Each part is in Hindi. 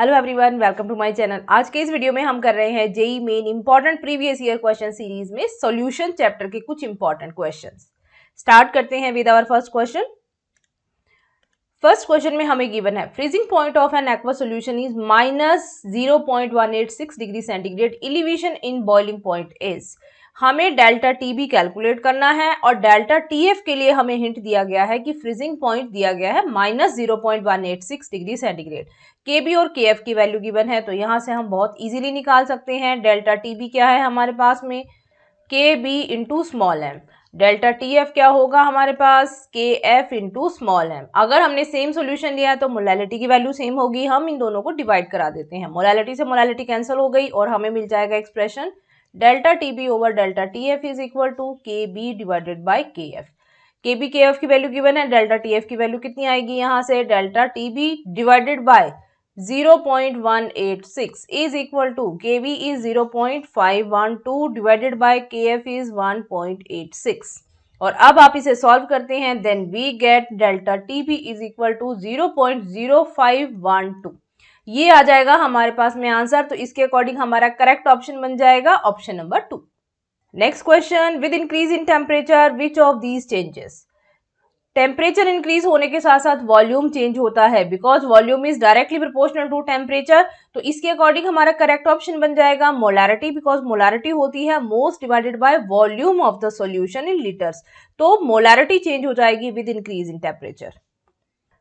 Hello everyone, welcome to my channel. आज के इस वीडियो में हम कर रहे हैं JEE main important previous year question series में सॉल्यूशन चैप्टर के कुछ इंपॉर्टेंट क्वेश्चंस। स्टार्ट करते हैं with our first question. First question में हमें गिवन है freezing point of an aqua solution is -0.186 degree centigrade, elevation in boiling point is. हमें डेल्टा टी बी कैलकुलेट करना है और डेल्टा टी एफ के लिए हमें हिंट दिया गया है कि फ्रीजिंग पॉइंट दिया गया है -0.186 डिग्री सेंटीग्रेड। के बी और के एफ की वैल्यू गिवन है, तो यहाँ से हम बहुत इजीली निकाल सकते हैं। डेल्टा टी बी क्या है हमारे पास में, K B into small M. Delta T F क्या होगा हमारे पास, के एफ इंटू स्मॉल एम। अगर हमने सेम सोल्यूशन लिया है तो मोलैलिटी की वैल्यू सेम होगी, हम इन दोनों को डिवाइड करा देते हैं। मोलैलिटी से मोलैलिटी कैंसिल हो गई और हमें मिल जाएगा expression delta T B over delta T F is equal to K B divided by K F. K B K F की वैल्यू गिवन है, डेल्टा टी एफ की वैल्यू कितनी आएगी यहाँ से, delta T B divided by 0.186 is equal to kb is 0.512 divided by kf is 1.86। और अब आप इसे सॉल्व करते हैं, then we get delta T B is equal to 0.0512। ये आ जाएगा हमारे पास में आंसर। तो इसके अकॉर्डिंग हमारा करेक्ट ऑप्शन बन जाएगा option number 2। Next question, with increase in temperature which of these changes. Temperature increase होने के साथ साथ वॉल्यूम चेंज होता है, because volume is directly proportional to temperature. तो इसके अकॉर्डिंग हमारा करेक्ट ऑप्शन बन जाएगा मोलैरिटी, बिकॉज मोलैरिटी होती है most divided by volume of the solution in litres. तो मोलैरिटी चेंज हो जाएगी with increase in temperature.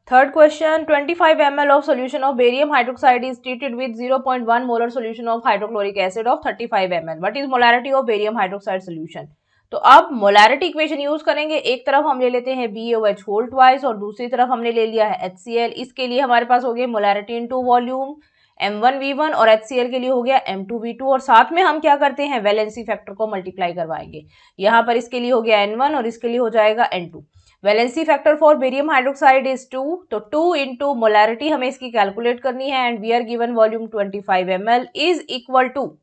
Third question, 25 ml of solution of barium hydroxide is treated with 0.1 molar solution of hydrochloric acid of 35 ml. What is molarity of barium hydroxide solution? तो अब मोलैरिटी इक्वेशन यूज करेंगे। एक तरफ हम ले लेते हैं BaOH होल ट्वाइस और दूसरी तरफ हमने ले लिया है HCl। इसके लिए हमारे पास हो गया मोलैरिटी इनटू वॉल्यूम M1V1 और HCl के लिए हो गया M2V2। और साथ में हम क्या करते हैं, वैलेंसी फैक्टर को मल्टीप्लाई करवाएंगे। यहाँ पर इसके लिए हो गया N1 और इसके लिए हो जाएगा N2। Valency factor for barium hydroxide is 2, तो 2 इंटू मोलैरिटी हमें इसकी कैलकुलेट करनी है and we are given volume 25 ml is equal to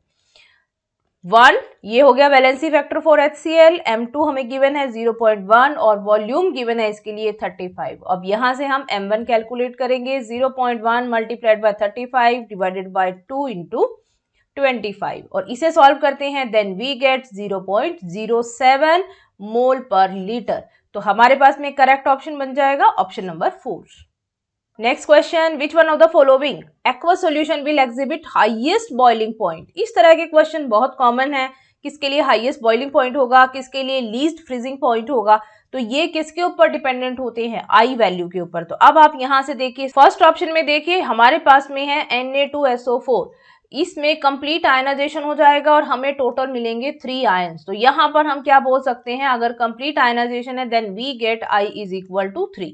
1। ये हो गया valency factor for HCl। M2 हमें गिवन है 0.1 और वॉल्यूम गिवन है इसके लिए 35। अब यहाँ से हम M1 कैलकुलेट करेंगे, 0.1 multiplied by 35 divided by 2 into 25 और इसे सॉल्व करते हैं, देन वी गेट 0.07 मोल पर लीटर। तो हमारे पास में करेक्ट ऑप्शन बन जाएगा option number 4। Next question, which one of the following aqua solution will exhibit highest boiling point. इस तरह के क्वेश्चन बहुत कॉमन है, किसके लिए हाईएस्ट बॉइलिंग पॉइंट होगा, किसके लिए लीस्ट फ्रीजिंग पॉइंट होगा। तो ये किसके ऊपर डिपेंडेंट होते हैं, आई वैल्यू के ऊपर। तो अब आप यहाँ से देखिए, फर्स्ट ऑप्शन में देखिए हमारे पास में है Na2SO4। इसमें कंप्लीट आयनाइजेशन हो जाएगा और हमें टोटल मिलेंगे 3 आयंस। तो यहाँ पर हम क्या बोल सकते हैं, अगर कंप्लीट आयनाइजेशन है then we get I is equal to 3।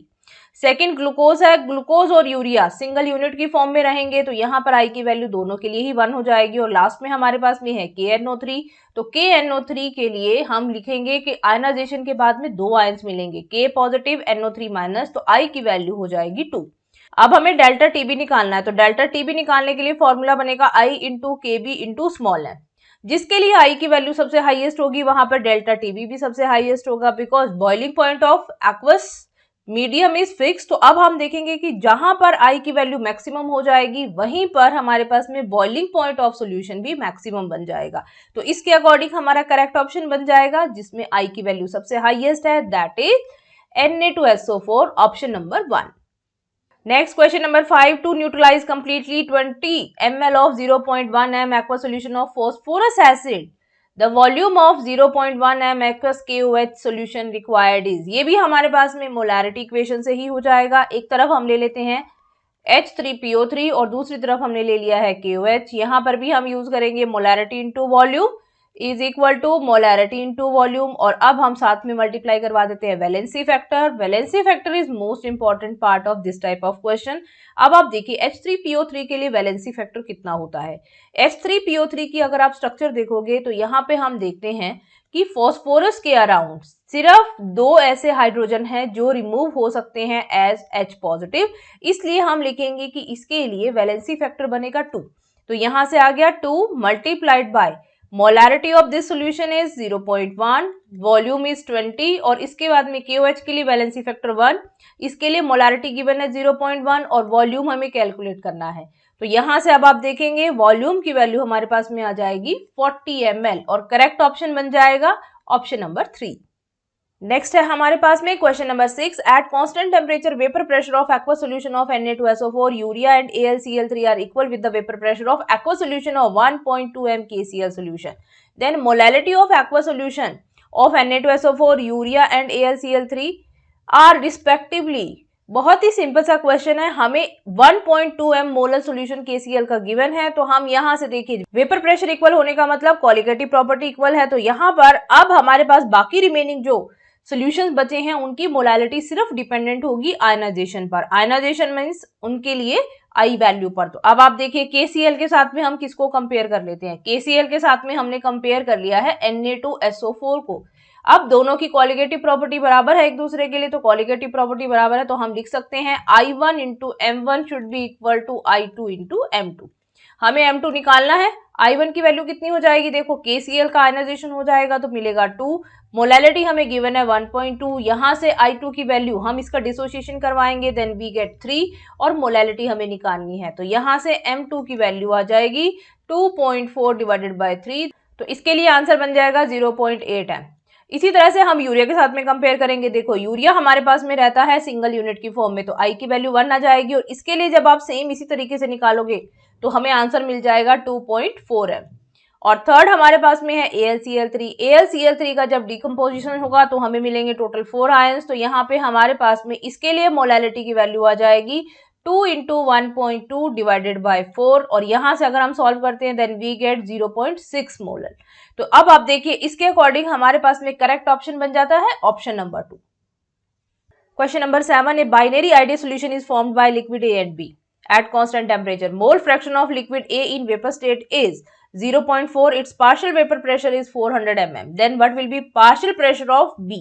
Second glucose है, ग्लूकोज और यूरिया सिंगल यूनिट की फॉर्म में रहेंगे, तो यहाँ पर I की वैल्यू दोनों के लिए ही 1 हो जाएगी। और लास्ट में हमारे पास में है KNO3। तो KNO3 के लिए हम लिखेंगे कि आयनाइजेशन के बाद में 2 आयंस मिलेंगे, K पॉजिटिव NO3 माइनस, तो I की वैल्यू हो जाएगी 2। अब हमें डेल्टा टीबी निकालना है, तो डेल्टा टीबी निकालने के लिए फॉर्मूला बनेगा I इंटू के बी इंटू स्मॉल एम। जिसके लिए I की वैल्यू सबसे हाईएस्ट होगी वहां पर डेल्टा टीबी भी सबसे हाईएस्ट होगा, because boiling point of aqueous medium is fix. तो अब हम देखेंगे कि जहां पर I की वैल्यू मैक्सिमम हो जाएगी वहीं पर हमारे पास में बॉइलिंग पॉइंट ऑफ सोल्यूशन भी मैक्सिमम बन जाएगा। तो इसके अकॉर्डिंग हमारा करेक्ट ऑप्शन बन जाएगा जिसमें I की वैल्यू सबसे हाईएस्ट है, that is Na2SO4 option number 1। Next question number 5, to neutralize completely 20 ml of 0.1 m aqua solution of phosphorus acid, the volume of 0.1 m aqueous KOH solution required is। ये भी हमारे पास में मोलैरिटी इक्वेशन से ही हो जाएगा। एक तरफ हम ले लेते हैं H3PO3 और दूसरी तरफ हमने ले लिया है KOH। यहाँ पर भी हम यूज करेंगे molarity into volume is equal to molarity into volume. और अब हम साथ में मल्टीप्लाई करवा देते हैं valency factor. Valency factor is most important part of this type of question. अब आप देखिए H3PO3 के लिए वैलेंसी फैक्टर कितना होता है। H3PO3 की अगर आप स्ट्रक्चर देखोगे तो यहाँ पे हम देखते हैं कि फॉस्फोरस के अराउंड सिर्फ 2 ऐसे हाइड्रोजन हैं जो रिमूव हो सकते हैं एज H पॉजिटिव, इसलिए हम लिखेंगे कि इसके लिए वैलेंसी फैक्टर बनेगा 2। तो यहाँ से आ गया 2 multiplied by molarity of this solution is 0.1, volume is 20 और इसके बाद में KOH के लिए वैलेंसी फैक्टर 1, इसके लिए मोलारिटी गिवन है 0.1 और वॉल्यूम हमें कैलकुलेट करना है। तो यहां से अब आप देखेंगे वॉल्यूम की वैल्यू हमारे पास में आ जाएगी 40 ml और करेक्ट ऑप्शन बन जाएगा ऑप्शन नंबर 3। नेक्स्ट है हमारे पास में question number 6, at constant temperature vapour pressure of aqua solution of Na2SO4 urea and AlCl3 are equal with the vapour pressure of aqua solution of 1.2 m KCl solution, then molality of aqua solution of Na2SO4 urea and AlCl3 are respectively. बहुत ही सिंपल सा क्वेश्चन है, हमें 1.2 m मोलर सॉल्यूशन KCl का गिवन है, तो हम यहां से देखिए वेपर प्रेशर इक्वल होने का मतलब कॉलिगेटिव प्रॉपर्टी इक्वल है, तो यहां पर अब हमारे पास बाकी रिमेनिंग जो सॉल्यूशंस बचे हैं उनकी मोलैलिटी सिर्फ डिपेंडेंट होगी आयनाइजेशन पर। आयनाइजेशन मींस उनके लिए आई वैल्यू पर। तो अब आप देखिए KCl के साथ में हम किसको कंपेयर कर लेते हैं, KCl के साथ में हमने कंपेयर कर लिया है Na2SO4 को। अब दोनों की कॉलिगेटिव प्रॉपर्टी बराबर है एक दूसरे के लिए, तो कॉलिगेटिव प्रॉपर्टी बराबर है तो हम लिख सकते हैं I1 into M1 should be equal to I2 into M2। हमें M2 निकालना है, I1 की वैल्यू कितनी हो जाएगी, देखो KCl का आयनाइजेशन हो जाएगा तो मिलेगा 2, मोलैलिटी हमें गिवन है 1.2, यहाँ से I2 की वैल्यू हम इसका डिसोसिएशन करवाएंगे देन वी गेट 3 और मोलैलिटी हमें निकालनी है, तो यहाँ से M2 की वैल्यू आ जाएगी 2.4 डिवाइडेड बाय 3, तो इसके लिए आंसर बन जाएगा 0.8 m। इसी तरह से हम यूरिया के साथ में कंपेयर करेंगे, देखो यूरिया हमारे पास में रहता है सिंगल यूनिट की फॉर्म में, तो I की वैल्यू 1 आ जाएगी और इसके लिए जब आप सेम इसी तरीके से निकालोगे तो हमें आंसर मिल जाएगा 2.4 m। और थर्ड हमारे पास में है AlCl3। AlCl3 का जब डिकम्पोजिशन होगा तो हमें मिलेंगे टोटल 4 आयंस, तो यहाँ पे हमारे पास में इसके लिए मोलैलिटी की वैल्यू आ जाएगी 2 इंटू 1.2 डिवाइडेड बाय 4 और यहाँ से अगर हम सॉल्व करते हैं देन वी गेट 0.6 मोलर। तो अब आप देखिए इसके अकॉर्डिंग हमारे पास में करेक्ट ऑप्शन बन जाता है option number 2। Question number 7, a binary ideal solution is formed by liquid A and B at constant temperature. Mole fraction of liquid A in vapor state is 0.4. Its partial vapor pressure is 400 mm. Then what will be partial pressure of B?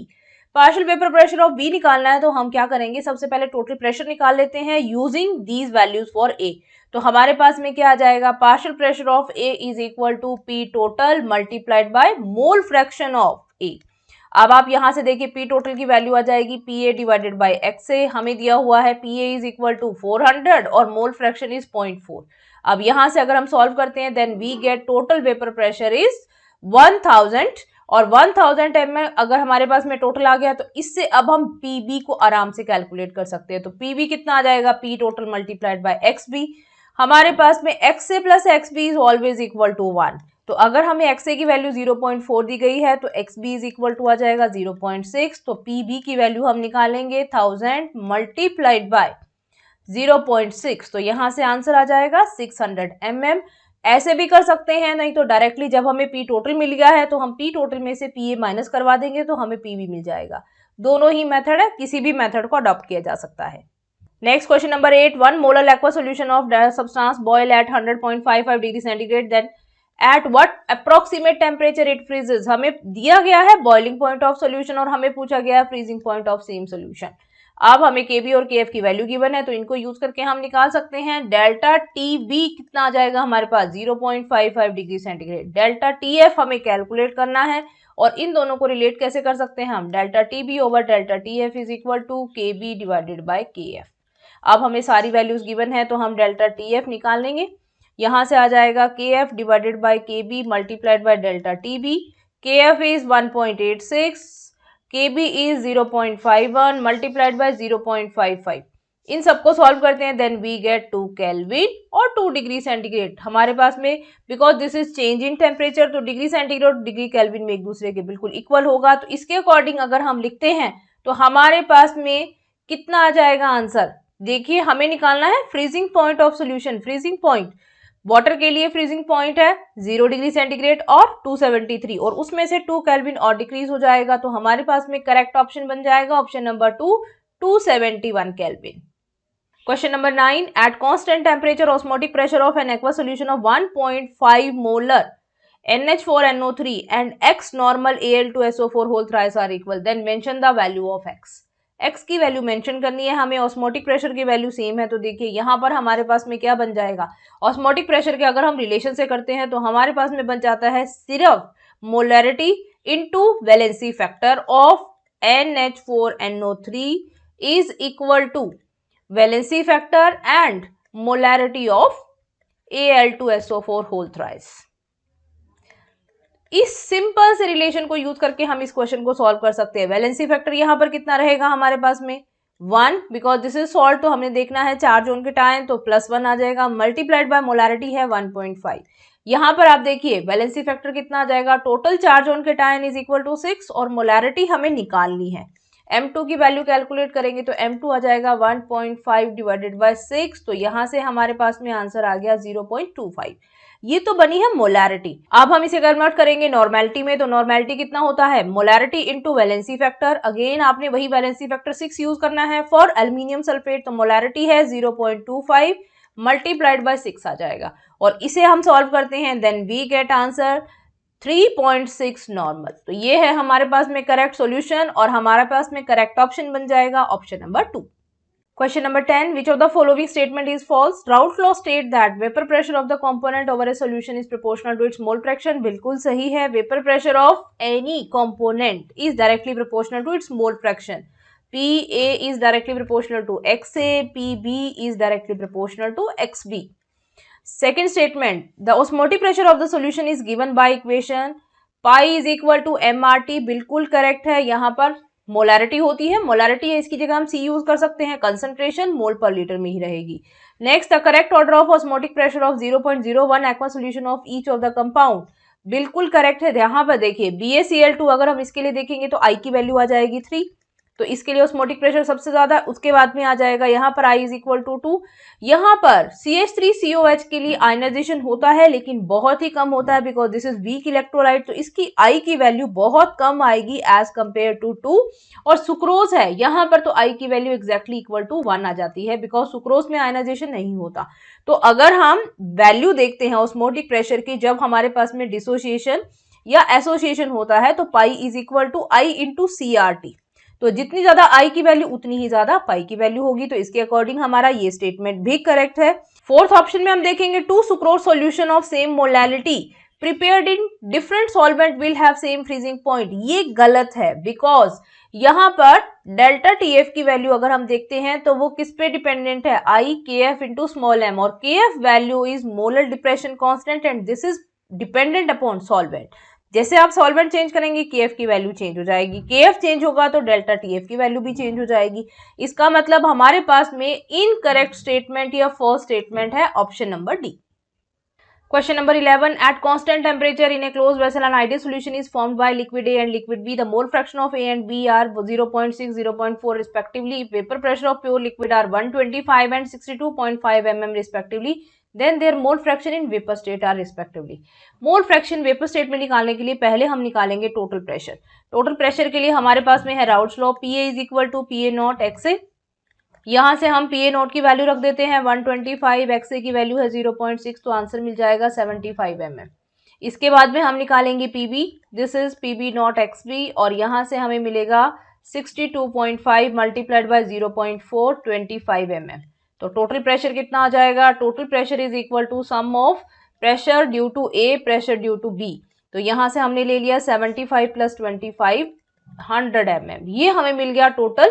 Partial vapour pressure of B निकालना है तो हम क्या करेंगे, सबसे पहले टोटल प्रेशर निकाल लेते हैं using these values for A। तो हमारे पास में क्या आ जाएगा, partial pressure of A is equal to P total multiplied by mole fraction of A। अब आप यहां से देखिए P टोटल की वैल्यू आ जाएगी PA डिवाइडेड बाय XA, हमें दिया हुआ है PA इज इक्वल टू 400 और मोल फ्रैक्शन इज 0.4। अब यहां से अगर हम सॉल्व करते हैं then we get total vapour pressure is 1000 और 1000 ml अगर हमारे पास में टोटल आ गया तो इससे अब हम PB को आराम से कैलकुलेट कर सकते हैं। तो PB कितना आ जाएगा, P total multiplied by XB। हमारे पास में XA plus XB is always equal to 1, तो अगर हमें XA की वैल्यू 0.4 दी गई है तो XB इज इक्वल टू आ जाएगा 0.6, तो PB की वैल्यू हम निकालेंगे 1000 मल्टीप्लाइड बाय 0.6, तो यहाँ से आंसर आ जाएगा 600 mm। ऐसे भी कर सकते हैं, नहीं तो डायरेक्टली जब हमें P टोटल मिल गया है तो हम P टोटल में से PA माइनस करवा देंगे तो हमें PB मिल जाएगा। दोनों ही मेथड है, किसी भी मेथड को अडॉप्ट किया जा सकता है। Next question number 8, 1 molar aqua solution of substance boil at 100.55 degree centigrade, then at what approximate temperature it freezes. हमें दिया गया है बॉइलिंग पॉइंट ऑफ सॉल्यूशन और हमें पूछा गया है freezing point of same solution. अब हमें KB और KF की वैल्यू गिवन है तो इनको यूज करके हम निकाल सकते हैं डेल्टा TB कितना आ जाएगा हमारे पास 0.55 डिग्री सेंटीग्रेड। डेल्टा TF हमें कैलकुलेट करना है और इन दोनों को रिलेट कैसे कर सकते हैं हम, delta TB over delta TF is equal to KB divided by KF। अब हमें सारी वैल्यूज गिवन है तो हम डेल्टा TF निकाल लेंगे, यहाँ से आ जाएगा KF divided by KB multiplied by delta TB। KF is 1.86, KB is 0.51 multiplied by 0.55। इन सबको सॉल्व करते हैं देन वी गेट 2 केल्विन और 2 डिग्री सेंटीग्रेड। हमारे पास में because this is change in temperature तो डिग्री सेंटीग्रेड और डिग्री केल्विन में एक दूसरे के बिल्कुल इक्वल होगा, तो इसके अकॉर्डिंग अगर हम लिखते हैं तो हमारे पास में कितना आ जाएगा आंसर, देखिए हमें निकालना है freezing point of solution. Freezing point water के लिए फ्रीजिंग पॉइंट है 0 डिग्री सेंटीग्रेड और 273 और उसमें से 2 केल्विन और डिक्रीज हो जाएगा, तो हमारे पास में करेक्ट ऑप्शन बन जाएगा option number 2 271 kelvin. Question number 9, eight constant temperature osmotic pressure of an aqua solution of 1.5 molar NH4NO3 and X normal Al2SO4 whole thrice are equal, then mention the value of X। x की वैल्यू मेंशन करनी है हमें, ऑस्मोटिक प्रेशर की वैल्यू सेम है। तो देखिए यहाँ पर हमारे पास में क्या बन जाएगा, ऑस्मोटिक प्रेशर के अगर हम रिलेशन से करते हैं तो हमारे पास में बन जाता है सिर्फ molarity into valency factor of NH4NO3 is equal to valency factor and molarity of Al2SO4 whole thrice. इस सिंपल से रिलेशन को यूज करके हम इस क्वेश्चन को सॉल्व कर सकते हैं। वैलेंसी फैक्टर यहां पर कितना रहेगा हमारे पास में 1, बिकॉज दिस इज सॉल्ट, तो हमने देखना है चार्ज ऑन के टाइम, तो +1 आ जाएगा, मल्टीप्लाइड बाय मोलैरिटी है 1.5। यहां पर आप देखिए वैलेंसी फैक्टर कितना आ जाएगा, टोटल चार्ज ऑन के टाइम इज इक्वल टू 6 और मोलैरिटी हमें निकालनी है। M2 की वैल्यू कैलकुलेट करेंगे तो M2 आ जाएगा 1.5 डिवाइडेड बाय 6, तो यहां से हमारे पास में आंसर आ गया 0.25। ये तो बनी है मोलैरिटी। अब हम इसे कन्वर्ट करेंगे नॉर्मेलिटी में, तो नॉर्मेलिटी कितना होता है, molarity into valency factor. Again आपने वही वैलेंसी फैक्टर 6 यूज करना है फॉर एल्यूमिनियम सल्फेट, तो मोलैरिटी है 0.25 मल्टीप्लाइड बाय 6 आ जाएगा, और इसे हम सॉल्व करते हैं, then we get answer 3.6 normal. तो ये है हमारे पास में करेक्ट सॉल्यूशन, और हमारे पास में करेक्ट ऑप्शन बन जाएगा option number 2। Question number 10. Which of the following statement is false? Raoult law state that vapor pressure of the component over a solution is proportional to its mole fraction. बिल्कुल सही है। Vapor pressure of any component is directly proportional to its mole fraction. PA is directly proportional to XA. PB is directly proportional to XB. Second statement. The osmotic pressure of the solution is given by equation pi is equal to mRT. बिल्कुल करेक्ट है। यहाँ पर मोलैरिटी होती है, मोलैरिटी है, इसकी जगह हम सी यूज कर सकते हैं, कंसंट्रेशन मोल पर लीटर में ही रहेगी। Next, the correct order of osmotic pressure of 0.01 aqua solution of each of the compound, बिल्कुल करेक्ट है। यहाँ पर देखिए BaCl2 अगर हम इसके लिए देखेंगे तो आई की वैल्यू आ जाएगी 3, तो इसके लिए ऑस्मोटिक प्रेशर सबसे ज्यादा, उसके बाद में आ जाएगा यहाँ पर I इज इक्वल टू 2। यहाँ पर CH3COH के लिए आयनाइजेशन होता है लेकिन बहुत ही कम होता है, because this is weak electrolyte, तो इसकी I की वैल्यू बहुत कम आएगी एज कंपेयर टू 2। और सुक्रोज है यहाँ पर, तो I की वैल्यू एग्जैक्टली इक्वल टू 1 आ जाती है, बिकॉज सुक्रोज में आयनाइजेशन नहीं होता। तो अगर हम वैल्यू देखते हैं ऑस्मोटिक प्रेशर की जब हमारे पास में डिसोसिएशन या एसोसिएशन होता है, तो pi is equal to I into CRT, तो जितनी ज्यादा I की वैल्यू उतनी ही ज्यादा पाई की वैल्यू होगी, तो इसके अकॉर्डिंग हमारा ये स्टेटमेंट भी करेक्ट है। फोर्थ ऑप्शन में हम देखेंगे 2 sucrose solution of same molarity prepared in different solvent will have same freezing point, ये गलत है, बिकॉज यहाँ पर डेल्टा TF की वैल्यू अगर हम देखते हैं तो वो किस पे डिपेंडेंट है, I KF into small m, और KF value is molar depression constant and this is dependent upon solvent. जैसे आप सॉल्वेंट चेंज करेंगे KF की वैल्यू चेंज हो जाएगी, KF चेंज होगा तो डेल्टा TF की वैल्यू भी चेंज हो जाएगी। इसका मतलब हमारे पास में इनकरेक्ट स्टेटमेंट या फॉल्स स्टेटमेंट है option number D. Question number 11. At constant temperature in a closed vessel, an ideal solution is formed by liquid A and liquid B. The mole fraction of A and B are 0.6, 0.4 respectively. Vapor pressure of pure liquid are 125 and 62.5 mm respectively. Then their mole fraction in vapor state are respectively. Mole fraction vapor state में निकालने के लिए पहले हम निकालेंगे टोटल प्रेशर। टोटल प्रेशर के लिए हमारे पास में है Raoult's law, PA is equal to PA not XA। यहाँ से हम PA नोट की वैल्यू रख देते हैं 125, XA की वैल्यू है 0.6, तो आंसर मिल जाएगा 75 mm। इसके बाद में हम निकालेंगे PB, this is PB not XB, और यहाँ से हमें मिलेगा 62.5 मल्टीप्लाइड बाय 0.4, 25 mm। तो टोटल प्रेशर कितना आ जाएगा, total pressure is equal to sum of pressure due to A pressure due to B। तो यहाँ से हमने ले लिया 75 प्लस 25 100 mm, ये हमें मिल गया टोटल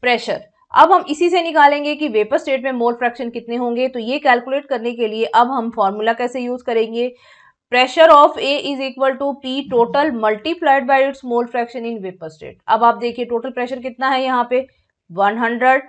प्रेशर। अब हम इसी से निकालेंगे कि वेपर स्टेट में मोल फ्रैक्शन कितने होंगे, तो ये कैलकुलेट करने के लिए अब हम फॉर्मूला कैसे यूज करेंगे, pressure of A is equal to P total multiplied by its mole fraction in vapour state. अब आप देखिए टोटल प्रेशर कितना है यहाँ पे 100,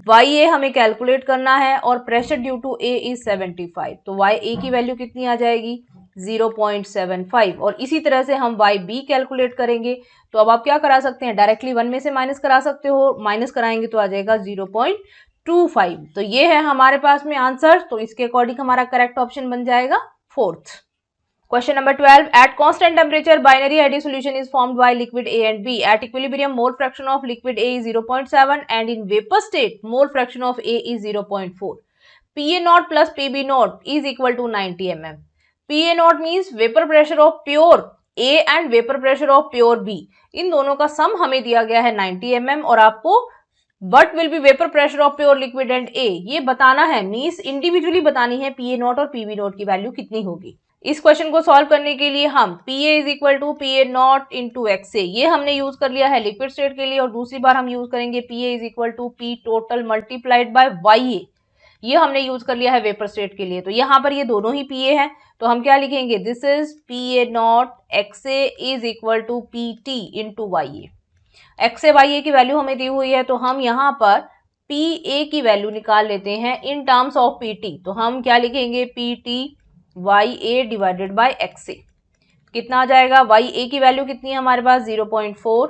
YA हमें कैलकुलेट करना है और pressure due to A is 75, तो YA की वैल्यू कितनी आ जाएगी 0.75, और इसी तरह से हम YB कैलकुलेट करेंगे। तो अब आप क्या करा सकते हैं, डायरेक्टली 1 में से माइनस करा सकते हो, माइनस कराएंगे तो आ जाएगा 0.25। तो ये है हमारे पास में आंसर, तो इसके अकॉर्डिंग हमारा करेक्ट ऑप्शन बन जाएगा fourth. Question number 12. At constant temperature, binary ideal solution is formed by liquid A and B. At equilibrium, mole fraction of liquid A is 0.7 and in vapor state, mole fraction of A is 0.4. PA naught plus PB naught is equal to 90 mm. PA naught means vapor pressure of pure A and vapour pressure of pure B, इन दोनों का सम हमें दिया गया है 90 mm और आपको what will B vapour pressure of pure liquid and A ये बताना है, मींस इंडिविजुअली बतानी है PA नॉट और PB नॉट की वैल्यू कितनी होगी। इस क्वेश्चन को सॉल्व करने के लिए हम PA is equal to PA not into XA ये हमने यूज कर लिया है लिक्विड स्टेट के लिए, और दूसरी बार हम यूज करेंगे PA is equal to P total multiplied by YA, ये हमने यूज कर लिया है वेपर स्टेट के लिए। तो यहाँ पर ये दोनों ही PA है, तो हम क्या लिखेंगे, this is PA not XA is equal to PT into YA। XA YA की वैल्यू हमें दी हुई है, तो हम यहाँ पर PA की वैल्यू निकाल लेते हैं इन टर्म्स ऑफ PT। तो हम क्या लिखेंगे, PT YA divided by XA, कितना आ जाएगा, YA की वैल्यू कितनी है हमारे पास 0.4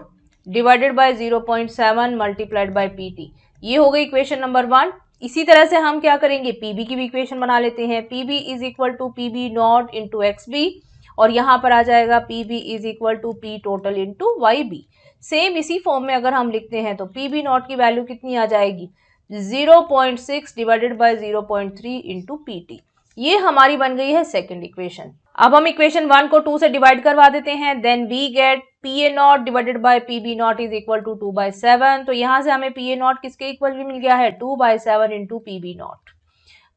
divided by 0.7 multiplied by PT, ये हो गई इक्वेशन नंबर 1। इसी तरह से हम क्या करेंगे, PB की भी इक्वेशन बना लेते हैं। PB is equal to PB not into XB, और यहाँ पर आ जाएगा PB is equal to P total into YB। Same इसी फॉर्म में अगर हम लिखते हैं तो PB नॉट की वैल्यू कितनी आ जाएगी, 0.6 डिवाइडेड बाय 0.3 इंटू PT, ये हमारी बन गई है सेकंड इक्वेशन। अब हम इक्वेशन 1 को 2 से डिवाइड करवा देते हैं, then we get PA not divided by PB not is equal to 2/7। तो यहाँ से हमें PA नॉट किसके इक्वल मिल गया है, 2/7 into PB not.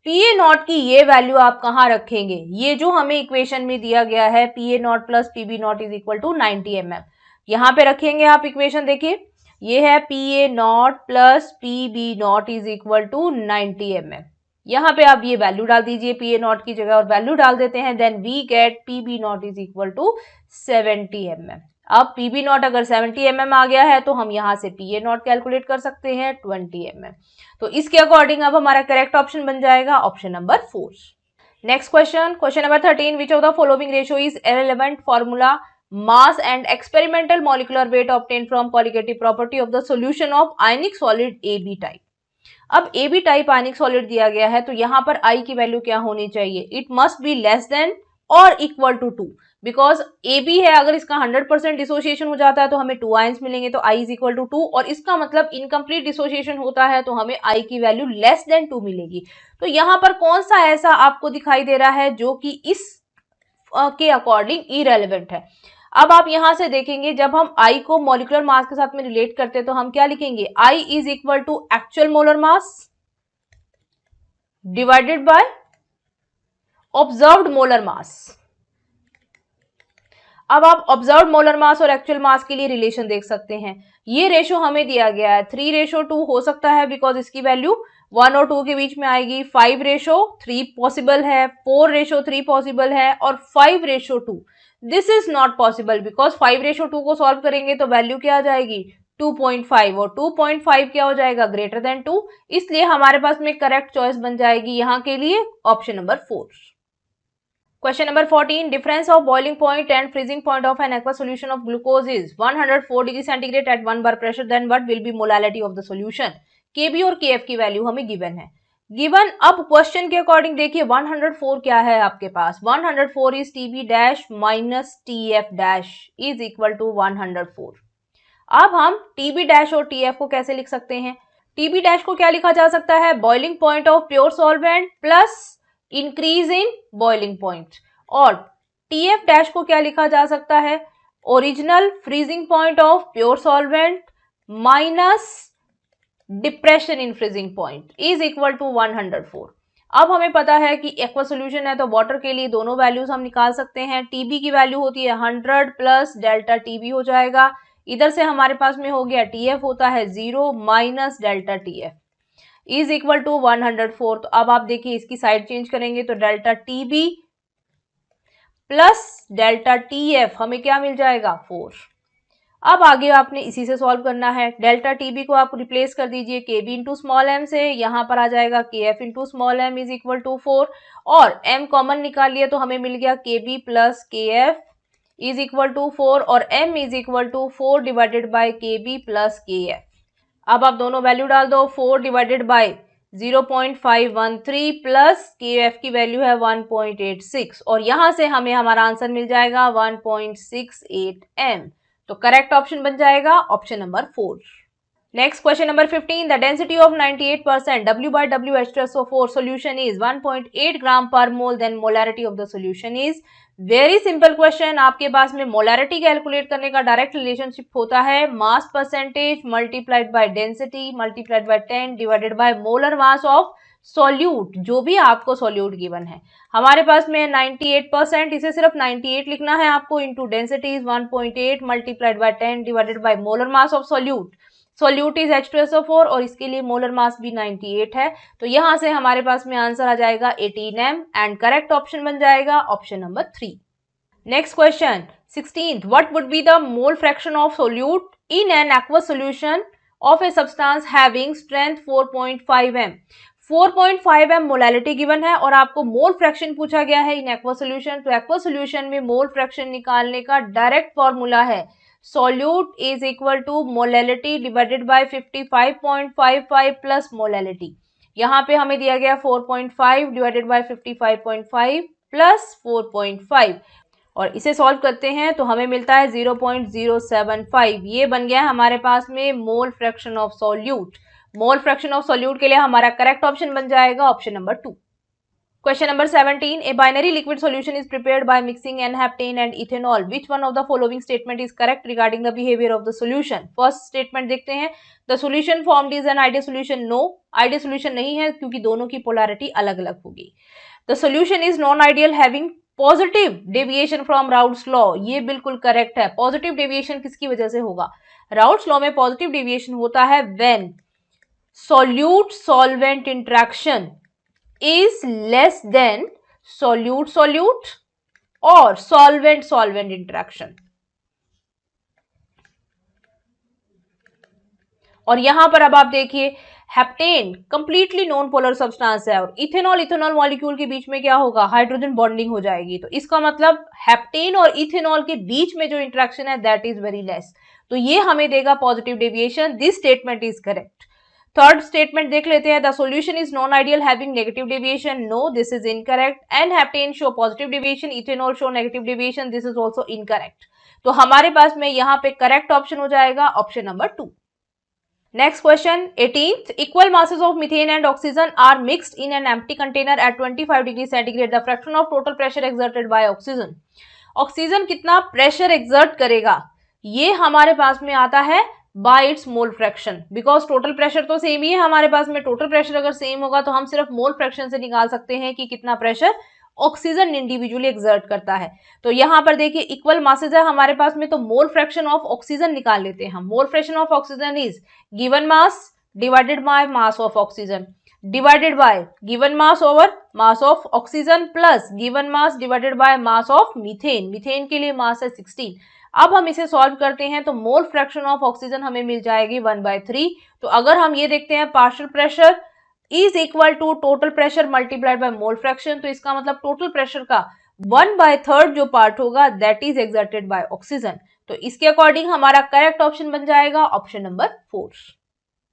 PA not की ये वैल्यू आप कहाँ रखेंगे, ये जो हमें इक्वेशन में दिया गया है PA not plus PB not is equal to 90 mm, यहाँ पे रखेंगे आप इक्वेशन। देखिए ये है PA not plus PB not is equal to 90 mm, यहाँ पे आप ये वैल्यू डाल दीजिए PA नॉट की जगह और वैल्यू डाल देते हैं, then we get PB not is equal to 70 mm। अब PB नॉट अगर 70 mm आ गया है तो हम यहाँ से PA नॉट कैलकुलेट कर सकते हैं 20 mm। तो इसके अकॉर्डिंग अब हमारा करेक्ट ऑप्शन बन जाएगा option number 4। Next question, question number 13, which of the following ratio is irrelevant formula mass and experimental molecular weight obtained from colligative property of the solution of ionic solid AB type। अब AB टाइप आयनिक सॉलिड दिया गया है, तो यहाँ पर I की वैल्यू क्या होनी चाहिए, it must be less than और इक्वल टू 2, बिकॉज AB है, अगर इसका 100% डिसोसिएशन हो जाता है तो हमें 2 आयंस मिलेंगे, तो I इज इक्वल टू 2, और इसका मतलब इनकम्प्लीट डिसोसिएशन होता है तो हमें I की वैल्यू लेस देन 2 मिलेगी। तो यहाँ पर कौन सा ऐसा आपको दिखाई दे रहा है जो कि इस के अकॉर्डिंग इरेलेवेंट है। अब आप यहां से देखेंगे, जब हम I को मॉलिक्यूलर मास के साथ में रिलेट करते हैं तो हम क्या लिखेंगे, I is equal to actual molar mass divided by observed molar mass. अब आप ऑब्जर्व्ड मोलर मास और एक्चुअल मास के लिए रिलेशन देख सकते हैं, ये रेशो हमें दिया गया है 3:2 हो सकता है, बिकॉज इसकी वैल्यू 1 और 2 के बीच में आएगी। 5:3 पॉसिबल है, 4:3 पॉसिबल है, और 5:2 this is not possible, because 5:2 को सॉल्व करेंगे तो वैल्यू क्या आ जाएगी 2.5, और 2.5 क्या हो जाएगा ग्रेटर देन 2, इसलिए हमारे पास में करेक्ट चॉइस बन जाएगी यहाँ के लिए option number 4। Question number 14, difference of boiling point and freezing point of an aqua solution of glucose is 104 degree centigrade at 1 bar pressure, then what will be molality of the solution. KB और KF की वैल्यू हमें गिवन है। गिवन अब क्वेश्चन के अकॉर्डिंग देखिए 104 क्या है आपके पास, 104 is TB dash minus TF dash is equal to 104। अब हम TB डैश और TF को कैसे लिख सकते हैं, TB डैश को क्या लिखा जा सकता है, boiling point of pure solvent plus increase in boiling point, और TF डैश को क्या लिखा जा सकता है, original freezing point of pure solvent minus depression in freezing point is equal to 104। अब हमें पता है कि एक्वा सोल्यूशन है तो वाटर के लिए दोनों वैल्यूज हम निकाल सकते हैं। TB की वैल्यू होती है 100 प्लस डेल्टा TB हो जाएगा, इधर से हमारे पास में हो गया TF होता है 0 minus delta TF is equal to 104। तो अब आप देखिए इसकी साइड चेंज करेंगे तो delta TB plus delta TF हमें क्या मिल जाएगा 4। अब आगे आपने इसी से सॉल्व करना है, डेल्टा TB को आप रिप्लेस कर दीजिए KB इंटू स्मॉल m से, यहाँ पर आ जाएगा KF into small m is equal to 4, और m कॉमन निकाल लिया तो हमें मिल गया KB plus KF is equal to 4, और m is equal to 4 divided by KB plus KF। अब आप दोनों वैल्यू डाल दो, 4 डिवाइडेड बाय 0.513 प्लस KF की वैल्यू है 1.86, और यहाँ से हमें हमारा आंसर मिल जाएगा 1.68 m। तो करेक्ट ऑप्शन बन जाएगा option number 4। Next question number 15. The density of 98% W by W H2SO4 solution is 1.8 gram per mole. Then molarity of the solution is. Very simple question. आपके पास में मोलारिटी कैलकुलेट करने का डायरेक्ट रिलेशनशिप होता है mass percentage multiplied by density multiplied by 10 divided by molar mass of solute, जो भी आपको सॉल्यूट गिवन है. हमारे पास में 98%, इसे सिर्फ 98 लिखना है आपको, into density is 1.8 multiplied by 10 divided by molar mass of solute. Solute is H2SO4 और इसके लिए मोलर मास भी 98 है. तो यहां से हमारे पास में आंसर आ जाएगा 18m एंड करेक्ट ऑप्शन बन जाएगा option number 3. Next question 16th. What would be the mole fraction of solute in an aqueous solution of a substance having strength 4.5m. 4.5m molality given है और आपको मोल फ्रैक्शन पूछा गया है इन एक्वस सॉल्यूशन. तो एक्वस सॉल्यूशन में मोल फ्रैक्शन निकालने का डायरेक्ट फॉर्मूला है solute is equal to molality divided by 55.55 plus molality. यहाँ पे हमें दिया गया 4.5 डिवाइडेड बाय 55.5 प्लस 4.5 और इसे सॉल्व करते हैं तो हमें मिलता है 0.075. ये बन गया हमारे पास में मोल fraction of solute. Mole fraction of solute के लिए हमारा करेक्ट ऑप्शन बन जाएगा option number 2. Question number 17. A binary liquid solution is prepared by mixing N-heptane and ethanol. Which one of the following statement is correct regarding the behavior of the solution? First statement देखते हैं. The solution formed is an ideal solution. No, ideal solution नहीं है क्योंकि दोनों की polarity अलग अलग होगी. The solution is non-ideal having positive deviation from Raoult's law. ये बिल्कुल correct है. Positive deviation किसकी वजह से होगा? Raoult's law में positive deviation होता है when solute solvent interaction is less than solute solute or solvent solvent interaction. और यहां पर अब आप देखिए heptane completely non polar substance है और इथेनॉल इथेनॉल मॉलिक्यूल के बीच में क्या होगा, हाइड्रोजन बॉन्डिंग हो जाएगी. तो इसका मतलब हेप्टेन और इथेनॉल के बीच में जो इंटरेक्शन है दैट इज वेरी लेस. तो ये हमें देगा positive deviation. This statement is correct. Third statement देख लेते हैं. The solution is non ideal having negative deviation. No, this is incorrect. And heptane show positive deviation, ethanol show negative deviation. This is also incorrect. तो हमारे पास में यहाँ पे करेक्ट ऑप्शन हो जाएगा option number 2. Next question 18th. Equal masses of methane and oxygen are mixed in an empty container at 25 degree centigrade. The fraction of total pressure exerted by oxygen. Oxygen कितना प्रेशर एक्सर्ट करेगा ये हमारे पास में आता है bye its mole fraction. Because total pressure तो सेम ही है हमारे पास में. टोटल प्रेशर अगर सेम होगा तो हम सिर्फ मोल फ्रैक्शन से निकाल सकते हैं कि कितना प्रेशर ऑक्सीजन इंडिविजुअली एक्सर्ट करता है. तो यहाँ पर देखिए इक्वल मासेज है हमारे पास में, तो मोल फ्रैक्शन ऑफ ऑक्सीजन निकाल लेते हैं हम. मोल fraction of oxygen is given mass divided by mass of oxygen divided by given mass over mass of oxygen plus given mass divided by mass of methane. Methane के लिए मास है 16. अब हम इसे सॉल्व करते हैं तो मोल फ्रैक्शन ऑफ ऑक्सीजन हमें मिल जाएगी 1/3. तो अगर हम ये देखते हैं partial pressure is equal to total pressure multiplied by mole fraction. तो इसका मतलब टोटल प्रेशर का 1/3 जो पार्ट होगा that is exerted by oxygen. तो इसके अकॉर्डिंग हमारा करेक्ट ऑप्शन बन जाएगा option number 4.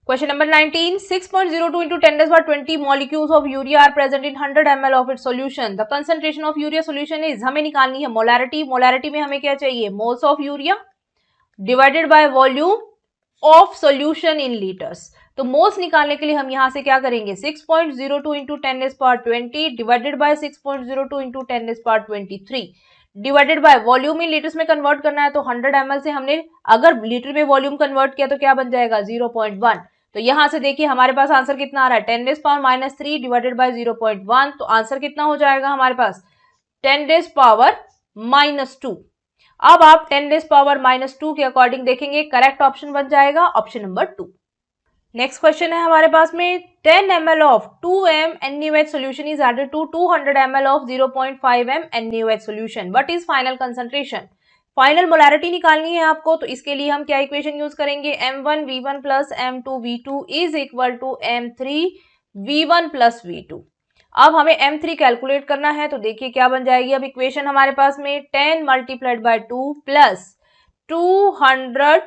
Question number 19. 6.02 into 10⁻20 molecules of urea are present in 100 ml of its solution. The concentration of urea solution is, हमें निकालनी है मोलैरिटी. मोलैरिटी में हमें क्या चाहिए, moles of urea divided by volume of solution in litres. तो मोल्स निकालने के लिए हम यहाँ से क्या करेंगे, 6.02 into 10⁻20 divided by 6.02 into 10⁻23 divided by volume in litres में कन्वर्ट करना है. तो 100 ml से हमने अगर लीटर में वॉल्यूम कन्वर्ट किया तो क्या बन जाएगा 0.1. तो यहां से देखिए हमारे पास आंसर कितना आ रहा है 10⁻³ डिवाइडेड बाय 0.1. तो आंसर कितना हो जाएगा हमारे पास 10⁻². अब आप 10⁻² के अकॉर्डिंग देखेंगे करेक्ट ऑप्शन बन जाएगा ऑप्शन नंबर 2. नेक्स्ट क्वेश्चन है हमारे पास में 10 ml of 2m NaOH solution is added to 200 ml of 0.5m NaOH solution. What is final concentration? Final molarity निकालनी है आपको. तो इसके लिए हम क्या इक्वेशन यूज करेंगे, m1v1 plus m2v2 is equal to m3v1 plus v2. अब हमें m3 कैलकुलेट करना है. तो देखिए क्या बन जाएगी अब इक्वेशन हमारे पास में 10 multiplied by 2 plus 200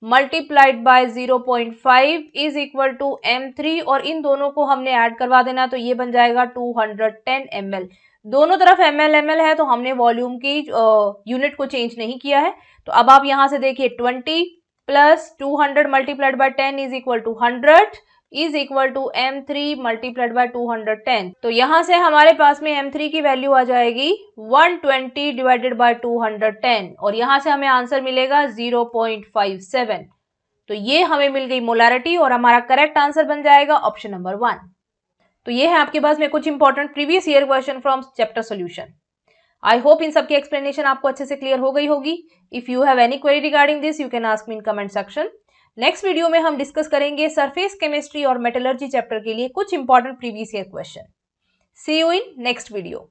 multiplied by 0.5 is equal to m3 और इन दोनों को हमने ऐड करवा देना. तो ये बन जाएगा 210 ml. दोनों तरफ ml है तो हमने वॉल्यूम की यूनिट को चेंज नहीं किया है. तो अब आप यहां से देखिए 20 plus 200 multiplied by 10 is equal to 100 is equal to m3 multiplied by 210। तो यहां से हमारे पास में m3 की वैल्यू आ जाएगी 120 डिवाइडेड बाय 210 और यहां से हमें आंसर मिलेगा 0.57। तो ये हमें मिल गई मोलारिटी और हमारा करेक्ट आंसर बन जाएगा ऑप्शन नंबर 1। तो ये है आपके पास में कुछ important previous year question from chapter solution. I hope इन सबकी एक्सप्लेनेशन आपको अच्छे से क्लियर हो गई होगी। If you have any query regarding this you can ask me in comment section. Next video में हम डिस्कस करेंगे सरफेस केमिस्ट्री और मेटलर्जी चैप्टर के लिए कुछ important previous year question. See you in next video.